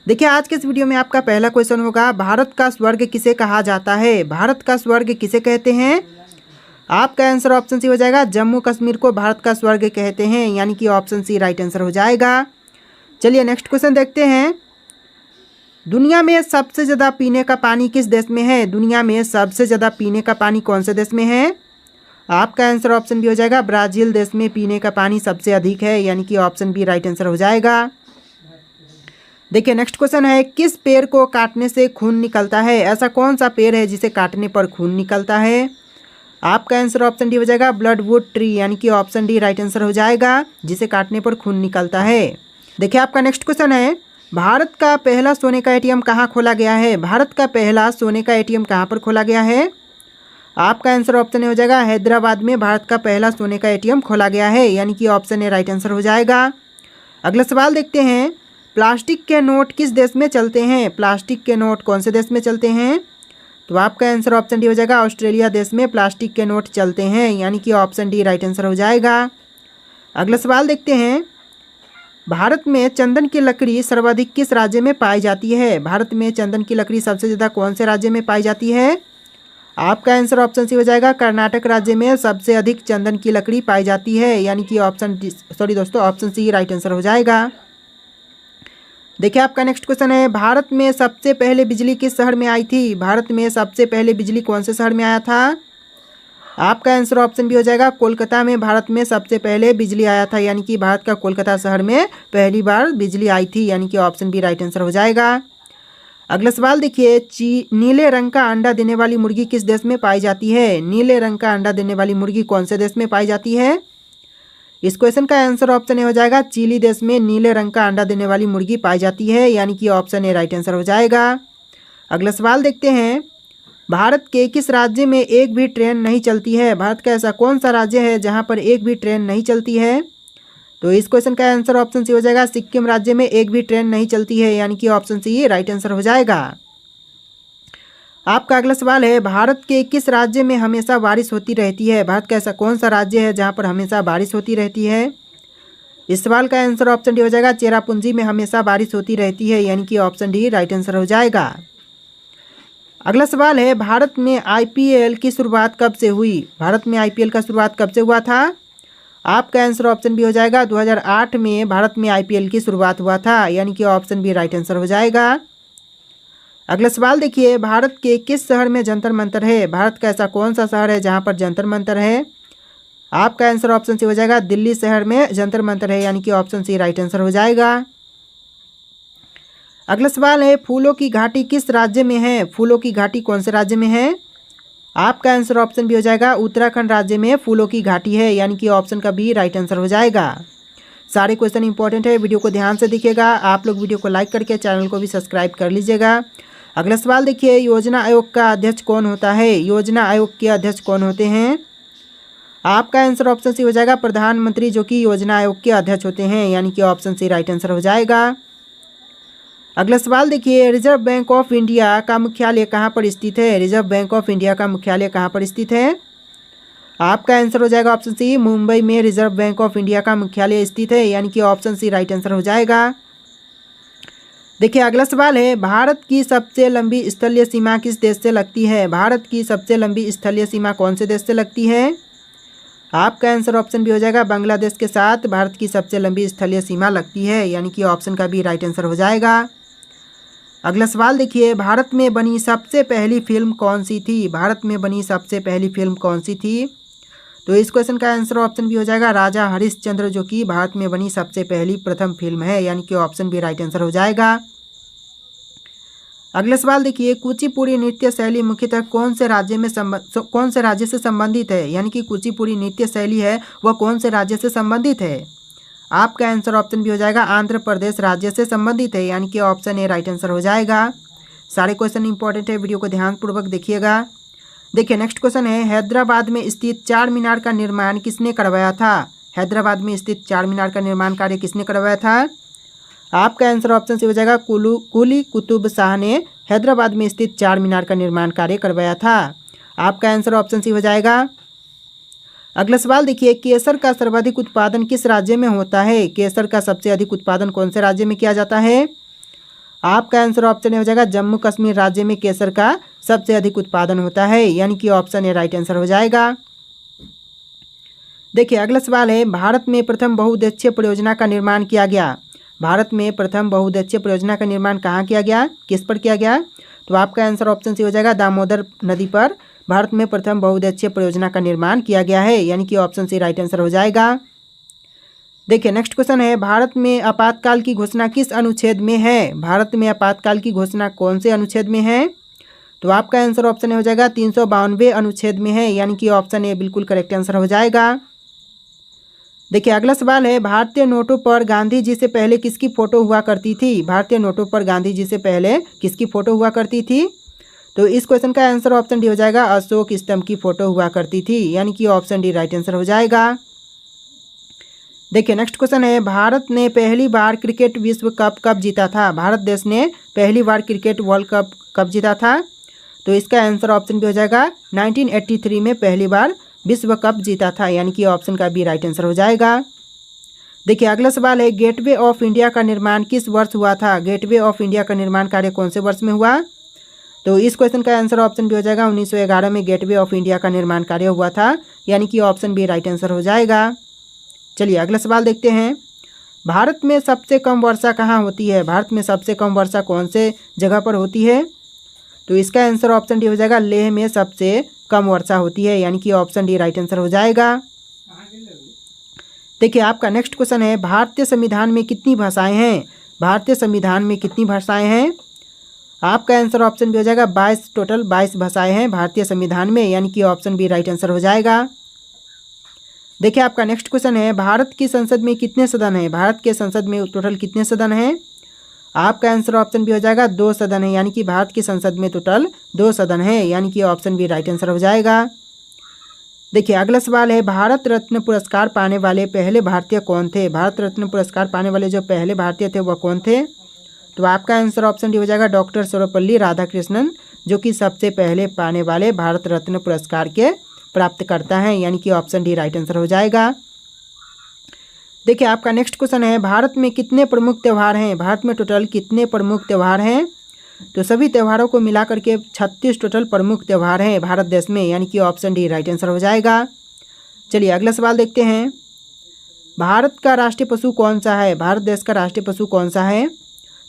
देखिए आज के इस वीडियो में आपका पहला क्वेश्चन होगा, भारत का स्वर्ग किसे कहा जाता है। भारत का स्वर्ग किसे कहते हैं। आपका आंसर ऑप्शन सी हो जाएगा, जम्मू कश्मीर को भारत का स्वर्ग कहते हैं, यानी कि ऑप्शन सी राइट आंसर हो जाएगा। चलिए नेक्स्ट क्वेश्चन देखते हैं। दुनिया में सबसे ज़्यादा पीने का पानी किस देश में है। दुनिया में सबसे ज़्यादा पीने का पानी कौन से देश में है। आपका आंसर ऑप्शन बी हो जाएगा, ब्राज़ील देश में पीने का पानी सबसे अधिक है, यानी कि ऑप्शन बी राइट आंसर हो जाएगा। देखिए नेक्स्ट क्वेश्चन है, किस पेड़ को काटने से खून निकलता है। ऐसा कौन सा पेड़ है जिसे काटने पर खून निकलता है। आपका आंसर ऑप्शन डी हो जाएगा, ब्लडवुड ट्री, यानी कि ऑप्शन डी राइट आंसर हो जाएगा, जिसे काटने पर खून निकलता है। देखिए आपका नेक्स्ट क्वेश्चन है, भारत का पहला सोने का एटीएम कहाँ खोला गया है। भारत का पहला सोने का एटीएम कहाँ पर खोला गया है। आपका आंसर ऑप्शन ए हो जाएगा, हैदराबाद में भारत का पहला सोने का एटीएम खोला गया है, यानी कि ऑप्शन ए राइट आंसर हो जाएगा। अगला सवाल देखते हैं, प्लास्टिक के नोट किस देश में चलते हैं। प्लास्टिक के नोट कौन से देश में चलते हैं। तो आपका आंसर ऑप्शन डी हो जाएगा, ऑस्ट्रेलिया देश में प्लास्टिक के नोट चलते हैं, यानी कि ऑप्शन डी राइट आंसर हो जाएगा। अगला सवाल देखते हैं, भारत में चंदन की लकड़ी सर्वाधिक किस राज्य में पाई जाती है। भारत में चंदन की लकड़ी सबसे ज़्यादा कौन से राज्य में पाई जाती है। आपका आंसर ऑप्शन सी हो जाएगा, कर्नाटक राज्य में सबसे अधिक चंदन की लकड़ी पाई जाती है, यानी कि ऑप्शन सी राइट आंसर हो जाएगा। देखिए आपका नेक्स्ट क्वेश्चन है, भारत में सबसे पहले बिजली किस शहर में आई थी। भारत में सबसे पहले बिजली कौन से शहर में आया था। आपका आंसर ऑप्शन भी हो जाएगा, कोलकाता में भारत में सबसे पहले बिजली आया था, यानी कि भारत का कोलकाता शहर में पहली बार बिजली आई थी, यानी कि ऑप्शन बी राइट आंसर हो जाएगा। अगला सवाल देखिए, नीले रंग का अंडा देने वाली मुर्गी किस देश में पाई जाती है। नीले रंग का अंडा देने वाली मुर्गी कौन से देश में पाई जाती है। इस क्वेश्चन का आंसर ऑप्शन ए हो जाएगा, चिली देश में नीले रंग का अंडा देने वाली मुर्गी पाई जाती है, यानी कि ऑप्शन ए राइट आंसर हो जाएगा। अगला सवाल देखते हैं, भारत के किस राज्य में एक भी ट्रेन नहीं चलती है। भारत का ऐसा कौन सा राज्य है जहां पर एक भी ट्रेन नहीं चलती है। तो इस क्वेश्चन का आंसर ऑप्शन सी हो जाएगा, सिक्किम राज्य में एक भी ट्रेन नहीं चलती है, यानी कि ऑप्शन सी राइट आंसर हो जाएगा। आपका अगला सवाल है, भारत के किस राज्य में हमेशा बारिश होती रहती है। भारत का ऐसा कौन सा राज्य है जहां पर हमेशा बारिश होती रहती है। इस सवाल का आंसर ऑप्शन डी हो जाएगा, चेरापूंजी में हमेशा बारिश होती रहती है, यानी कि ऑप्शन डी राइट आंसर हो जाएगा। अगला सवाल है, भारत में आईपीएल की शुरुआत कब से हुई। भारत में आईपीएल का शुरुआत कब से हुआ था। आपका आंसर ऑप्शन बी हो जाएगा, 2008 में भारत में आईपीएल की शुरुआत हुआ था, यानी कि ऑप्शन बी राइट आंसर हो जाएगा। अगला सवाल देखिए, भारत के किस शहर में जंतर मंतर है। भारत का ऐसा कौन सा शहर है जहां पर जंतर मंतर है। आपका आंसर ऑप्शन सी हो जाएगा, दिल्ली शहर में जंतर मंतर है, यानी कि ऑप्शन सी राइट आंसर हो जाएगा। अगला सवाल है, फूलों की घाटी किस राज्य में है। फूलों की घाटी कौन से राज्य में है। आपका आंसर ऑप्शन बी हो जाएगा, उत्तराखंड राज्य में फूलों की घाटी है, यानी कि ऑप्शन का बी राइट आंसर हो जाएगा। सारे क्वेश्चन इंपॉर्टेंट है, वीडियो को ध्यान से देखिएगा। आप लोग वीडियो को लाइक करके चैनल को भी सब्सक्राइब कर लीजिएगा। अगला सवाल देखिए, योजना आयोग का अध्यक्ष कौन होता है। योजना आयोग के अध्यक्ष कौन होते हैं। आपका आंसर ऑप्शन सी हो जाएगा, प्रधानमंत्री, जो कि योजना आयोग के अध्यक्ष होते हैं, यानी कि ऑप्शन सी राइट आंसर हो जाएगा। अगला सवाल देखिए, रिजर्व बैंक ऑफ इंडिया का मुख्यालय कहाँ पर स्थित है। रिजर्व बैंक ऑफ इंडिया का मुख्यालय कहाँ पर स्थित है। आपका आंसर हो जाएगा ऑप्शन सी, मुंबई में रिजर्व बैंक ऑफ इंडिया का मुख्यालय स्थित है, यानी कि ऑप्शन सी राइट आंसर हो जाएगा। देखिए अगला सवाल है, भारत की सबसे लंबी स्थलीय सीमा किस देश से लगती है। भारत की सबसे लंबी स्थलीय सीमा कौन से देश से लगती है। आपका आंसर ऑप्शन भी हो जाएगा, बांग्लादेश के साथ भारत की सबसे लंबी स्थलीय सीमा लगती है, यानी कि ऑप्शन का भी राइट आंसर हो जाएगा। अगला सवाल देखिए, भारत में बनी सबसे पहली फिल्म कौन सी थी। भारत में बनी सबसे पहली फिल्म कौन सी थी। तो इस क्वेश्चन का आंसर ऑप्शन भी हो जाएगा, राजा हरिश्चंद्र, जो कि भारत में बनी सबसे पहली प्रथम फिल्म है, यानी कि ऑप्शन भी राइट आंसर हो जाएगा। अगला सवाल देखिए, कुचिपुड़ी नृत्य शैली मुख्यतः कौन से राज्य से संबंधित है। यानी कि कुचिपुड़ी नृत्य शैली है वह कौन से राज्य से संबंधित है। आपका आंसर ऑप्शन भी हो जाएगा, आंध्र प्रदेश राज्य से संबंधित है, यानी कि ऑप्शन ए राइट आंसर हो जाएगा। सारे क्वेश्चन इंपॉर्टेंट है, वीडियो को ध्यानपूर्वक देखिएगा। देखिए नेक्स्ट क्वेश्चन है, हैदराबाद में स्थित चार मीनार का निर्माण किसने करवाया था। हैदराबाद में स्थित चार मीनार का निर्माण कार्य किसने करवाया था। आपका आंसर ऑप्शन सी हो जाएगा, कुली कुतुब शाह ने हैदराबाद में स्थित चार मीनार का निर्माण कार्य करवाया था। आपका आंसर ऑप्शन सी हो जाएगा। अगला सवाल देखिए, केसर का सर्वाधिक उत्पादन किस राज्य में होता है। केसर का सबसे अधिक उत्पादन कौन से राज्य में किया जाता है। आपका आंसर ऑप्शन ए हो जाएगा जम्मू कश्मीर राज्य में केसर का सबसे अधिक उत्पादन होता है, यानी कि ऑप्शन ए राइट आंसर हो जाएगा। देखिए अगला सवाल है, भारत में प्रथम बहुउद्देशीय परियोजना का निर्माण किया गया। भारत में प्रथम बहुउद्देशीय परियोजना का निर्माण कहाँ किया गया, किस पर किया गया? तो आपका आंसर ऑप्शन सी हो जाएगा दामोदर नदी पर भारत में प्रथम बहुउद्देशीय परियोजना का निर्माण किया गया है, यानी कि ऑप्शन सी राइट आंसर हो जाएगा। देखिए नेक्स्ट क्वेश्चन है, भारत में आपातकाल की घोषणा किस अनुच्छेद में है? भारत में आपातकाल की घोषणा कौन से अनुच्छेद में है? तो आपका आंसर ऑप्शन ए हो जाएगा 352वें अनुच्छेद में है, यानी कि ऑप्शन ए बिल्कुल करेक्ट आंसर हो जाएगा। देखिए अगला सवाल है, भारतीय नोटों पर गांधी जी से पहले किसकी फोटो हुआ करती थी? भारतीय नोटों पर गांधी जी से पहले किसकी फोटो हुआ करती थी? तो इस क्वेश्चन का आंसर ऑप्शन डी हो जाएगा अशोक स्तंभ की फोटो हुआ करती थी, यानी कि ऑप्शन डी राइट आंसर हो जाएगा। देखिए नेक्स्ट क्वेश्चन है, भारत ने पहली बार क्रिकेट विश्व कप कब जीता था? भारत देश ने पहली बार क्रिकेट वर्ल्ड कप कब जीता था? तो इसका आंसर ऑप्शन बी हो जाएगा 1983 में पहली बार विश्व कप जीता था, यानी कि ऑप्शन का बी राइट आंसर हो जाएगा। देखिए अगला सवाल है, गेटवे ऑफ इंडिया का निर्माण किस वर्ष हुआ था? गेटवे ऑफ इंडिया का निर्माण कार्य कौन से वर्ष में हुआ? तो इस क्वेश्चन का आंसर ऑप्शन बी हो जाएगा 1911 में गेटवे ऑफ इंडिया का निर्माण कार्य हुआ था, यानी कि ऑप्शन बी राइट आंसर हो जाएगा। चलिए अगला सवाल देखते हैं, भारत में सबसे कम वर्षा कहाँ होती है? भारत में सबसे कम वर्षा कौन से जगह पर होती है? तो इसका आंसर ऑप्शन डी हो जाएगा लेह में सबसे कम वर्षा होती है, यानी कि ऑप्शन डी राइट आंसर हो जाएगा। देखिए आपका नेक्स्ट क्वेश्चन है, भारतीय संविधान में कितनी भाषाएं हैं? भारतीय संविधान में कितनी भाषाएं हैं? आपका आंसर ऑप्शन बी हो जाएगा 22, टोटल 22 भाषाएं हैं भारतीय संविधान में, यानी कि ऑप्शन बी राइट आंसर हो जाएगा। देखिए आपका नेक्स्ट क्वेश्चन है, भारत की संसद में कितने सदन हैं? भारत के संसद में टोटल कितने सदन हैं? आपका आंसर ऑप्शन बी हो जाएगा 2 सदन है, यानी कि भारत की संसद में टोटल 2 सदन है, यानी कि ऑप्शन बी राइट आंसर हो जाएगा। देखिए अगला सवाल है, भारत रत्न पुरस्कार पाने वाले पहले भारतीय कौन थे? भारत रत्न पुरस्कार पाने वाले जो पहले भारतीय थे वह कौन थे? तो आपका आंसर ऑप्शन डी हो जाएगा डॉक्टर सर्वपल्ली राधाकृष्णन, जो कि सबसे पहले पाने वाले भारत रत्न पुरस्कार के प्राप्तकर्ता हैं, यानी कि ऑप्शन डी राइट आंसर हो जाएगा। देखिए आपका नेक्स्ट क्वेश्चन है, भारत में कितने प्रमुख त्यौहार हैं? भारत में टोटल कितने प्रमुख त्यौहार हैं? तो सभी त्यौहारों को मिला करके 36 टोटल प्रमुख त्यौहार हैं भारत देश में, यानी कि ऑप्शन डी राइट आंसर हो जाएगा। चलिए अगला सवाल देखते हैं, भारत का राष्ट्रीय पशु कौन सा है? भारत देश का राष्ट्रीय पशु कौन सा है?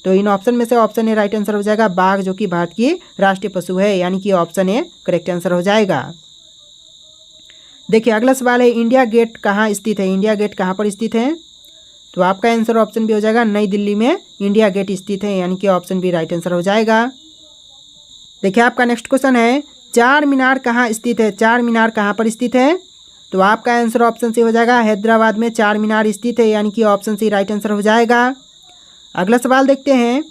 तो इन ऑप्शन में से ऑप्शन ए राइट आंसर हो जाएगा बाघ, जो कि भारत की राष्ट्रीय पशु है, यानी कि ऑप्शन ए करेक्ट आंसर हो जाएगा। देखिए अगला सवाल है, इंडिया गेट कहाँ स्थित है? इंडिया गेट कहाँ पर स्थित है? तो आपका आंसर ऑप्शन बी हो जाएगा नई दिल्ली में इंडिया गेट स्थित है, यानी कि ऑप्शन बी राइट आंसर हो जाएगा। देखिए आपका नेक्स्ट क्वेश्चन है, चार मीनार कहाँ स्थित है? चार मीनार कहाँ पर स्थित है? तो आपका आंसर ऑप्शन सी हो जाएगा हैदराबाद में चार मीनार स्थित है, यानी कि ऑप्शन सी राइट आंसर हो जाएगा। अगला सवाल देखते हैं,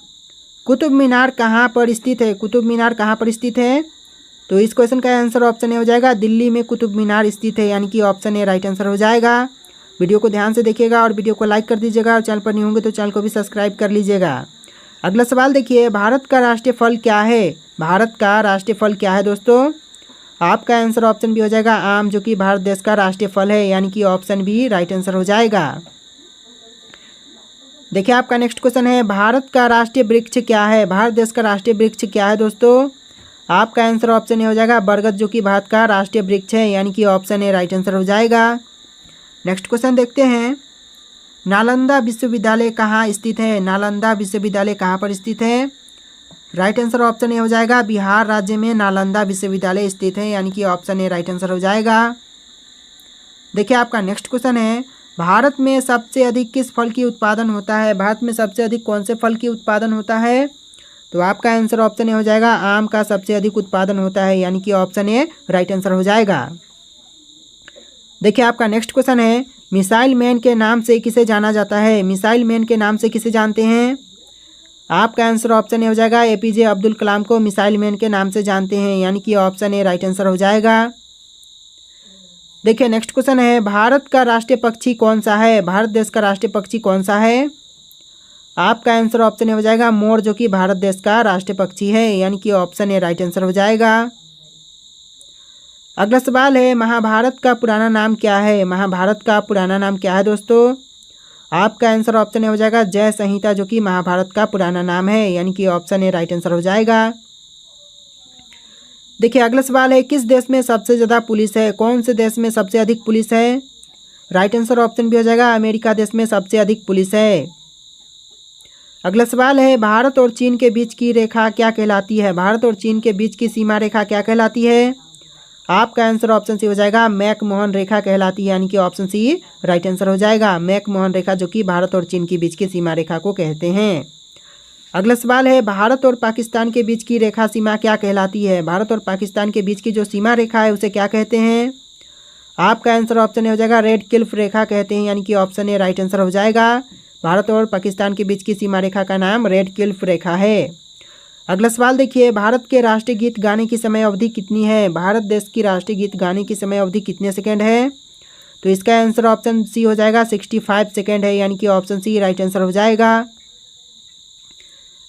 कुतुब मीनार कहाँ पर स्थित है? कुतुब मीनार कहाँ पर स्थित है? तो इस क्वेश्चन का आंसर ऑप्शन ए हो जाएगा दिल्ली में कुतुब मीनार स्थित है, यानी कि ऑप्शन ए राइट आंसर हो जाएगा। वीडियो को ध्यान से देखिएगा और वीडियो को लाइक कर दीजिएगा, और चैनल पर नहीं होंगे तो चैनल को भी सब्सक्राइब कर लीजिएगा। अगला सवाल देखिए, भारत का राष्ट्रीय फल क्या है? भारत का राष्ट्रीय फल क्या है दोस्तों? आपका आंसर ऑप्शन बी हो जाएगा आम, जो कि भारत देश का राष्ट्रीय फल है, यानी कि ऑप्शन बी राइट आंसर हो जाएगा। देखिए आपका नेक्स्ट क्वेश्चन है, भारत का राष्ट्रीय वृक्ष क्या है? भारत देश का राष्ट्रीय वृक्ष क्या है दोस्तों? आपका आंसर ऑप्शन ए हो जाएगा बरगद, जो कि भारत का राष्ट्रीय वृक्ष है, यानी कि ऑप्शन ए राइट आंसर हो जाएगा। नेक्स्ट क्वेश्चन देखते हैं, नालंदा विश्वविद्यालय कहाँ स्थित है? नालंदा विश्वविद्यालय कहाँ पर स्थित है? राइट आंसर ऑप्शन ए हो जाएगा बिहार राज्य में नालंदा विश्वविद्यालय स्थित है, यानी कि ऑप्शन ए राइट आंसर हो जाएगा। देखिए आपका नेक्स्ट क्वेश्चन है, भारत में सबसे अधिक किस फल की उत्पादन होता है? भारत में सबसे अधिक कौन से फल की उत्पादन होता है? तो आपका आंसर ऑप्शन ए हो जाएगा आम का सबसे अधिक उत्पादन होता है, यानी कि ऑप्शन ए राइट आंसर हो जाएगा। देखिए आपका नेक्स्ट क्वेश्चन है, मिसाइल मैन के नाम से किसे जाना जाता है? मिसाइल मैन के नाम से किसे जानते हैं? आपका आंसर ऑप्शन ए हो जाएगा एपीजे अब्दुल कलाम को मिसाइल मैन के नाम से जानते हैं, यानी कि ऑप्शन ए राइट आंसर हो जाएगा। देखिए नेक्स्ट क्वेश्चन है, भारत का राष्ट्रीय पक्षी कौन सा है? भारत देश का राष्ट्रीय पक्षी कौन सा है? आपका आंसर ऑप्शन ए हो जाएगा मोर, जो कि भारत देश का राष्ट्रीय पक्षी है, यानी कि ऑप्शन ए राइट आंसर हो जाएगा। अगला सवाल है, महाभारत का पुराना नाम क्या है? महाभारत का पुराना नाम क्या है दोस्तों? आपका आंसर ऑप्शन ए हो जाएगा जय संहिता, जो कि महाभारत का पुराना नाम है, यानी कि ऑप्शन ए राइट आंसर हो जाएगा। देखिए अगला सवाल है, किस देश में सबसे ज़्यादा पुलिस है? कौन से देश में सबसे अधिक पुलिस है? राइट आंसर ऑप्शन भी हो जाएगा अमेरिका देश में सबसे अधिक पुलिस है। अगला सवाल है, भारत और चीन के बीच की रेखा क्या कहलाती है? भारत और चीन के बीच की सीमा रेखा क्या कहलाती है? आपका आंसर ऑप्शन सी हो जाएगा मैकमोहन रेखा कहलाती है, यानी कि ऑप्शन सी राइट आंसर हो जाएगा। मैकमोहन रेखा, जो कि भारत और चीन के बीच की सीमा रेखा को कहते हैं। अगला सवाल है, भारत और पाकिस्तान के बीच की रेखा सीमा क्या कहलाती है? भारत और पाकिस्तान के बीच की जो सीमा रेखा है उसे क्या कहते हैं? आपका आंसर ऑप्शन ए हो जाएगा रेड क्लिफ रेखा कहते हैं, यानी कि ऑप्शन ए राइट आंसर हो जाएगा। भारत और पाकिस्तान के बीच की सीमा रेखा का नाम रेड क्लिफ रेखा है। अगला सवाल देखिए, भारत के राष्ट्रीय गीत गाने की समय अवधि कितनी है? भारत देश की राष्ट्रीय गीत गाने की समय अवधि कितने सेकंड है? तो इसका आंसर ऑप्शन सी हो जाएगा 65 सेकंड है, यानी कि ऑप्शन सी राइट आंसर हो जाएगा।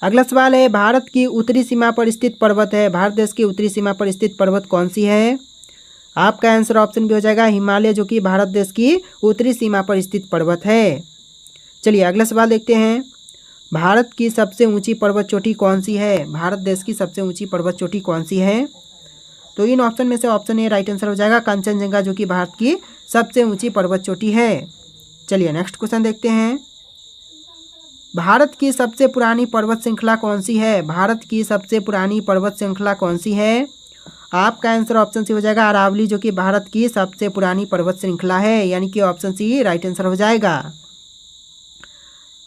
अगला सवाल है, भारत की उत्तरी सीमा पर स्थित पर्वत है। भारत देश की उत्तरी सीमा पर स्थित पर्वत कौन सी है? आपका आंसर ऑप्शन भी हो जाएगा हिमालय, जो कि भारत देश की उत्तरी सीमा पर स्थित पर्वत है। चलिए अगला सवाल देखते हैं, भारत की सबसे ऊंची पर्वत चोटी कौन सी है? भारत देश की सबसे ऊंची पर्वत चोटी कौन सी है? तो इन ऑप्शन में से ऑप्शन ए राइट आंसर हो जाएगा कंचनजंगा, जो कि भारत की सबसे ऊंची पर्वत चोटी है। चलिए नेक्स्ट क्वेश्चन देखते हैं, भारत की सबसे पुरानी पर्वत श्रृंखला कौन सी है? भारत की सबसे पुरानी पर्वत श्रृंखला कौन सी है? आपका आंसर ऑप्शन सी हो जाएगा अरावली, जो कि भारत की सबसे पुरानी पर्वत श्रृंखला है, यानी कि ऑप्शन सी राइट आंसर हो जाएगा।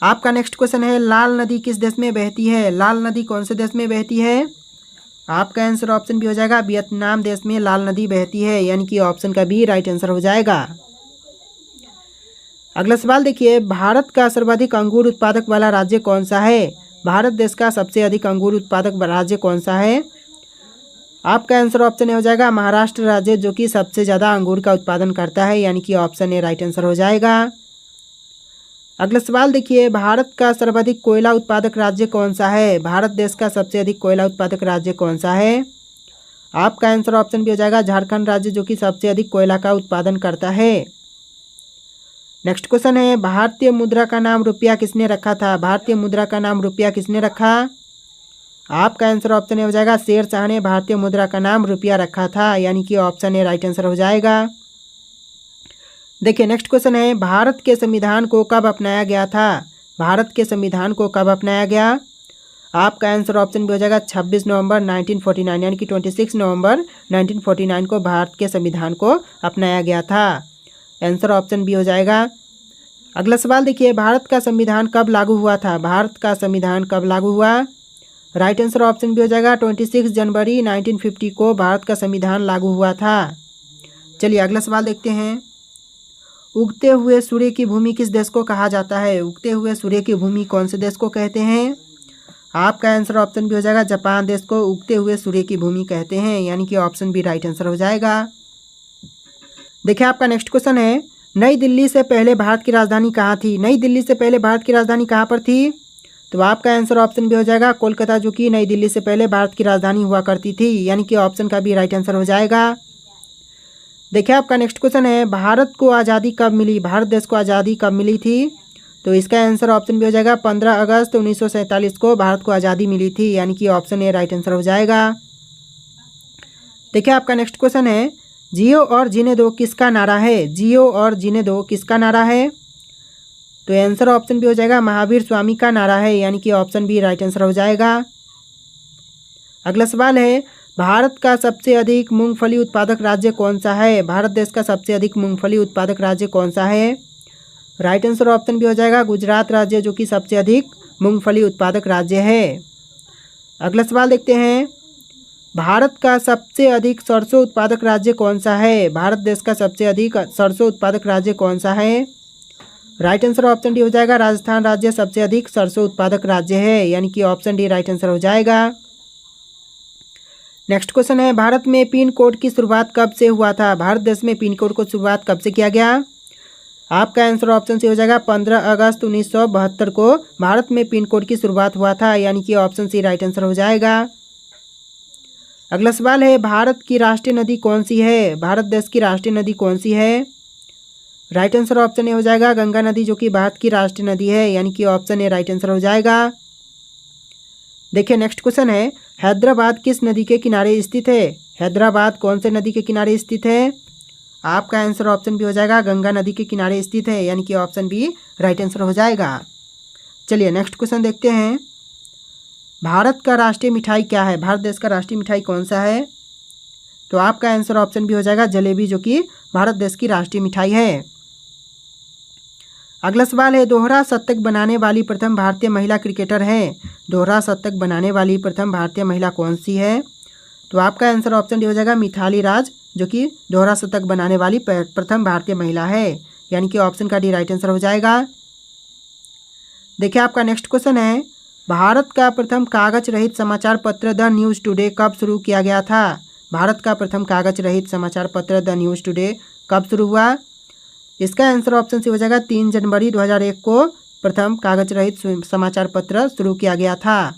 आपका नेक्स्ट क्वेश्चन है, लाल नदी किस देश में बहती है? लाल नदी कौन से देश में बहती है? आपका आंसर ऑप्शन भी हो जाएगा वियतनाम देश में लाल नदी बहती है, यानी कि ऑप्शन का भी राइट आंसर हो जाएगा। अगला सवाल देखिए, भारत का सर्वाधिक अंगूर उत्पादक वाला राज्य कौन सा है? भारत देश का सबसे अधिक अंगूर उत्पादक राज्य कौन सा है? आपका आंसर ऑप्शन ए हो जाएगा महाराष्ट्र राज्य, जो कि सबसे ज़्यादा अंगूर का उत्पादन करता है, यानी कि ऑप्शन ए राइट आंसर हो जाएगा। अगला सवाल देखिए, भारत का सर्वाधिक कोयला उत्पादक राज्य कौन सा है? भारत देश का सबसे अधिक कोयला उत्पादक राज्य कौन सा है? आपका आंसर ऑप्शन भी हो जाएगा झारखंड राज्य, जो कि सबसे अधिक कोयला का उत्पादन करता है। नेक्स्ट क्वेश्चन है, भारतीय मुद्रा का नाम रुपया किसने रखा था? भारतीय मुद्रा का नाम रुपया किसने रखा? आपका आंसर ऑप्शन ए हो जाएगा शेरशाह ने भारतीय मुद्रा का नाम रुपया रखा था, यानी कि ऑप्शन ए राइट आंसर हो जाएगा। देखिए नेक्स्ट क्वेश्चन है, भारत के संविधान को कब अपनाया गया था? भारत के संविधान को कब अपनाया गया? आपका आंसर ऑप्शन भी हो जाएगा 26 नवंबर 1949, यानी कि 26 नवंबर 1949 को भारत के संविधान को अपनाया गया था। आंसर ऑप्शन भी हो जाएगा। अगला सवाल देखिए, भारत का संविधान कब लागू हुआ था? भारत का संविधान कब लागू हुआ? राइट आंसर ऑप्शन भी हो जाएगा 26 जनवरी 1950 को भारत का संविधान लागू हुआ था। चलिए अगला सवाल देखते हैं, उगते हुए सूर्य की भूमि किस देश को कहा जाता है? उगते हुए सूर्य की भूमि कौन से देश को कहते हैं? आपका आंसर ऑप्शन भी हो जाएगा जापान देश को उगते हुए सूर्य की भूमि कहते हैं, यानी कि ऑप्शन बी राइट आंसर हो जाएगा। देखिए आपका नेक्स्ट क्वेश्चन है, नई दिल्ली से पहले भारत की राजधानी कहाँ थी? नई दिल्ली से पहले भारत की राजधानी कहाँ पर थी? तो आपका आंसर ऑप्शन भी हो जाएगा कोलकाता, जो कि नई दिल्ली से पहले भारत की राजधानी हुआ करती थी, यानी कि ऑप्शन का भी राइट आंसर हो जाएगा। देखिए आपका नेक्स्ट क्वेश्चन है, भारत को आज़ादी कब मिली? भारत देश को आज़ादी कब मिली थी? तो इसका आंसर ऑप्शन भी हो जाएगा 15 अगस्त 1947 को भारत को आज़ादी मिली थी, यानी कि ऑप्शन ए राइट आंसर हो जाएगा। देखिए आपका नेक्स्ट क्वेश्चन है, जियो और जीने दो किसका नारा है? जियो और जीने दो किसका नारा है? तो आंसर ऑप्शन भी हो जाएगा महावीर स्वामी का नारा है, यानी कि ऑप्शन बी राइट आंसर हो जाएगा। अगला सवाल है, भारत का सबसे अधिक मूंगफली उत्पादक राज्य कौन सा है? भारत देश का सबसे अधिक मूंगफली उत्पादक राज्य कौन सा है? राइट आंसर ऑप्शन भी हो जाएगा गुजरात राज्य, जो कि सबसे अधिक मूंगफली उत्पादक राज्य है। अगला सवाल देखते हैं, भारत का सबसे अधिक सरसों उत्पादक राज्य कौन सा है? भारत देश का सबसे अधिक सरसों उत्पादक राज्य कौन सा है? राइट आंसर ऑप्शन डी हो जाएगा राजस्थान राज्य सबसे अधिक सरसों उत्पादक राज्य है, यानी कि ऑप्शन डी राइट आंसर हो जाएगा। नेक्स्ट क्वेश्चन है, भारत में पिन कोड की शुरुआत कब से हुआ था? भारत देश में पिन कोड को शुरुआत कब से किया गया? आपका आंसर ऑप्शन से हो जाएगा 15 अगस्त 1972 को भारत में पिन कोड की शुरुआत हुआ था, यानी कि ऑप्शन सी राइट आंसर हो जाएगा। अगला सवाल है, भारत की राष्ट्रीय नदी कौन सी है? भारत देश की राष्ट्रीय नदी कौन सी है? राइट आंसर ऑप्शन ए हो जाएगा गंगा नदी, जो कि भारत की राष्ट्रीय नदी है, यानी कि ऑप्शन ए राइट आंसर हो जाएगा। देखिए नेक्स्ट क्वेश्चन है, हैदराबाद किस नदी के किनारे स्थित है? हैदराबाद कौन से नदी के किनारे स्थित है? आपका आंसर ऑप्शन बी हो जाएगा गंगा नदी के किनारे स्थित है, यानी कि ऑप्शन बी राइट आंसर हो जाएगा। चलिए नेक्स्ट क्वेश्चन देखते हैं, भारत का राष्ट्रीय मिठाई क्या है? भारत देश का राष्ट्रीय मिठाई कौन सा है? तो आपका आंसर ऑप्शन बी हो जाएगा जलेबी, जो कि भारत देश की राष्ट्रीय मिठाई है। अगला सवाल है, दोहरा शतक बनाने वाली प्रथम भारतीय महिला क्रिकेटर है? दोहरा शतक बनाने वाली प्रथम भारतीय महिला कौन सी है? तो आपका आंसर ऑप्शन डी हो जाएगा मिथाली राज, जो कि दोहरा शतक बनाने वाली प्रथम भारतीय महिला है, यानी कि ऑप्शन का डी राइट आंसर हो जाएगा। देखिए आपका नेक्स्ट क्वेश्चन है, भारत का प्रथम कागज रहित समाचार पत्र द न्यूज़ टुडे कब शुरू किया गया था? भारत का प्रथम कागज रहित समाचार पत्र द न्यूज़ टुडे कब शुरू हुआ? इसका आंसर ऑप्शन सी हो जाएगा 3 जनवरी 2001 को प्रथम कागज रहित समाचार पत्र शुरू किया गया था।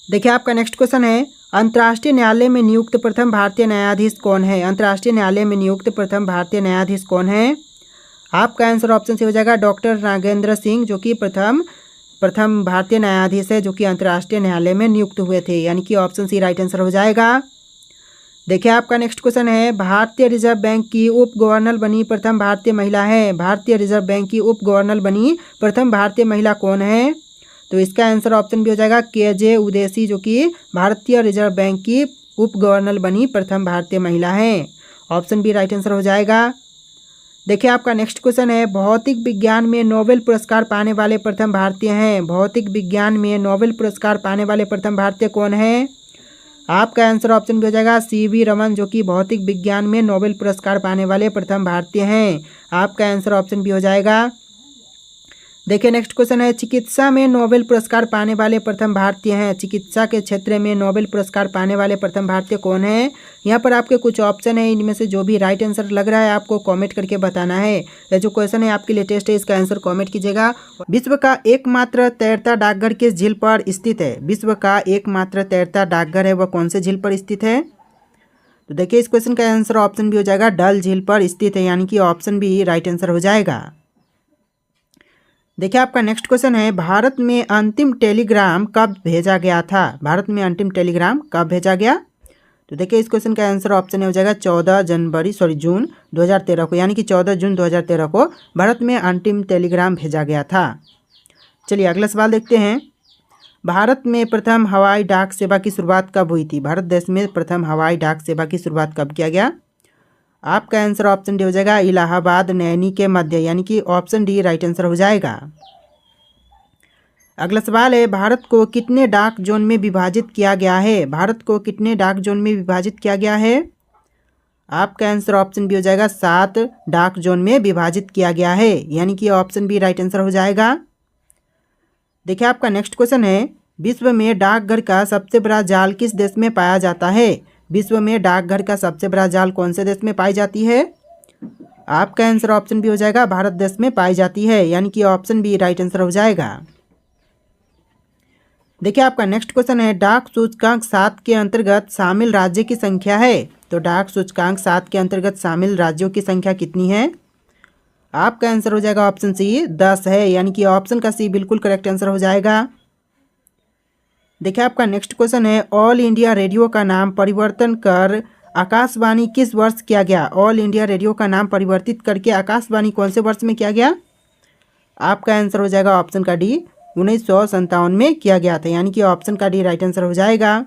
देखिए आपका नेक्स्ट क्वेश्चन है, अंतर्राष्ट्रीय न्यायालय में नियुक्त प्रथम भारतीय न्यायाधीश कौन है? अंतर्राष्ट्रीय न्यायालय में नियुक्त प्रथम भारतीय न्यायाधीश कौन है? आपका आंसर ऑप्शन सी हो जाएगा डॉक्टर नागेंद्र सिंह, जो कि प्रथम भारतीय न्यायाधीश है, जो कि अंतर्राष्ट्रीय न्यायालय में नियुक्त हुए थे, यानी कि ऑप्शन सी राइट आंसर हो जाएगा। देखिए आपका नेक्स्ट क्वेश्चन है, भारतीय रिजर्व बैंक की उप गवर्नर बनी प्रथम भारतीय महिला है? भारतीय रिजर्व बैंक की उप गवर्नर बनी प्रथम भारतीय महिला कौन है? तो इसका आंसर ऑप्शन भी हो जाएगा KJ उदेसी, जो कि भारतीय रिजर्व बैंक की उप गवर्नर बनी प्रथम भारतीय महिला है, ऑप्शन बी राइट आंसर हो जाएगा। देखिए आपका नेक्स्ट क्वेश्चन है, भौतिक विज्ञान में नोबेल पुरस्कार पाने वाले प्रथम भारतीय हैं? भौतिक विज्ञान में नोबेल पुरस्कार पाने वाले प्रथम भारतीय कौन है? आपका आंसर ऑप्शन भी हो जाएगा CV रमन, जो कि भौतिक विज्ञान में नोबेल पुरस्कार पाने वाले प्रथम भारतीय हैं, आपका आंसर ऑप्शन भी हो जाएगा। देखिए नेक्स्ट क्वेश्चन है, चिकित्सा में नोबेल पुरस्कार पाने वाले प्रथम भारतीय हैं? चिकित्सा के क्षेत्र में नोबेल पुरस्कार पाने वाले प्रथम भारतीय कौन है? यहाँ पर आपके कुछ ऑप्शन है, इनमें से जो भी राइट आंसर लग रहा है आपको कमेंट करके बताना है। यह जो क्वेश्चन है आपके लिए टेस्ट है, इसका आंसर कमेंट कीजिएगा। विश्व का एकमात्र तैरता डाकघर किस झील पर स्थित है? विश्व का एकमात्र तैरता डाकघर है, वह कौन से झील पर स्थित है? तो देखिए इस क्वेश्चन का आंसर ऑप्शन भी हो जाएगा डल झील पर स्थित है, यानी कि ऑप्शन बी राइट आंसर हो जाएगा। देखिए आपका नेक्स्ट क्वेश्चन है, भारत में अंतिम टेलीग्राम कब भेजा गया था? भारत में अंतिम टेलीग्राम कब भेजा गया? तो देखिए इस क्वेश्चन का आंसर ऑप्शन हो जाएगा जून 2013 को, यानी कि 14 जून 2013 को भारत में अंतिम टेलीग्राम भेजा गया था। चलिए अगला सवाल देखते हैं, भारत में प्रथम हवाई डाक सेवा की शुरुआत कब हुई थी? भारत देश में प्रथम हवाई डाक सेवा की शुरुआत कब किया गया? आपका आंसर ऑप्शन डी हो जाएगा इलाहाबाद नैनी के मध्य, यानी कि ऑप्शन डी राइट आंसर हो जाएगा। अगला सवाल है, भारत को कितने डाक जोन में विभाजित किया गया है? भारत को कितने डाक जोन में विभाजित किया गया है? आपका आंसर ऑप्शन बी हो जाएगा 7 डाक जोन में विभाजित किया गया है, यानी कि ऑप्शन बी राइट आंसर हो जाएगा। देखिए आपका नेक्स्ट क्वेश्चन है, विश्व में डाकघर का सबसे बड़ा जाल किस देश में पाया जाता है? विश्व में डाकघर का सबसे बड़ा जाल कौन से देश में पाई जाती है? आपका आंसर ऑप्शन बी हो जाएगा भारत देश में पाई जाती है, यानी कि ऑप्शन बी राइट आंसर हो जाएगा। देखिए आपका नेक्स्ट क्वेश्चन है, डाक सूचकांक 7 के अंतर्गत शामिल राज्य की संख्या है? तो डाक सूचकांक 7 के अंतर्गत शामिल राज्यों की संख्या कितनी है? आपका आंसर हो जाएगा ऑप्शन सी 10 है, यानी कि ऑप्शन का सी बिल्कुल करेक्ट आंसर हो जाएगा। देखिए आपका नेक्स्ट क्वेश्चन है, ऑल इंडिया रेडियो का नाम परिवर्तन कर आकाशवाणी किस वर्ष किया गया? ऑल इंडिया रेडियो का नाम परिवर्तित करके आकाशवाणी कौन से वर्ष में किया गया? आपका आंसर हो जाएगा ऑप्शन का डी 1957 में किया गया था, यानी कि ऑप्शन का डी राइट आंसर हो जाएगा।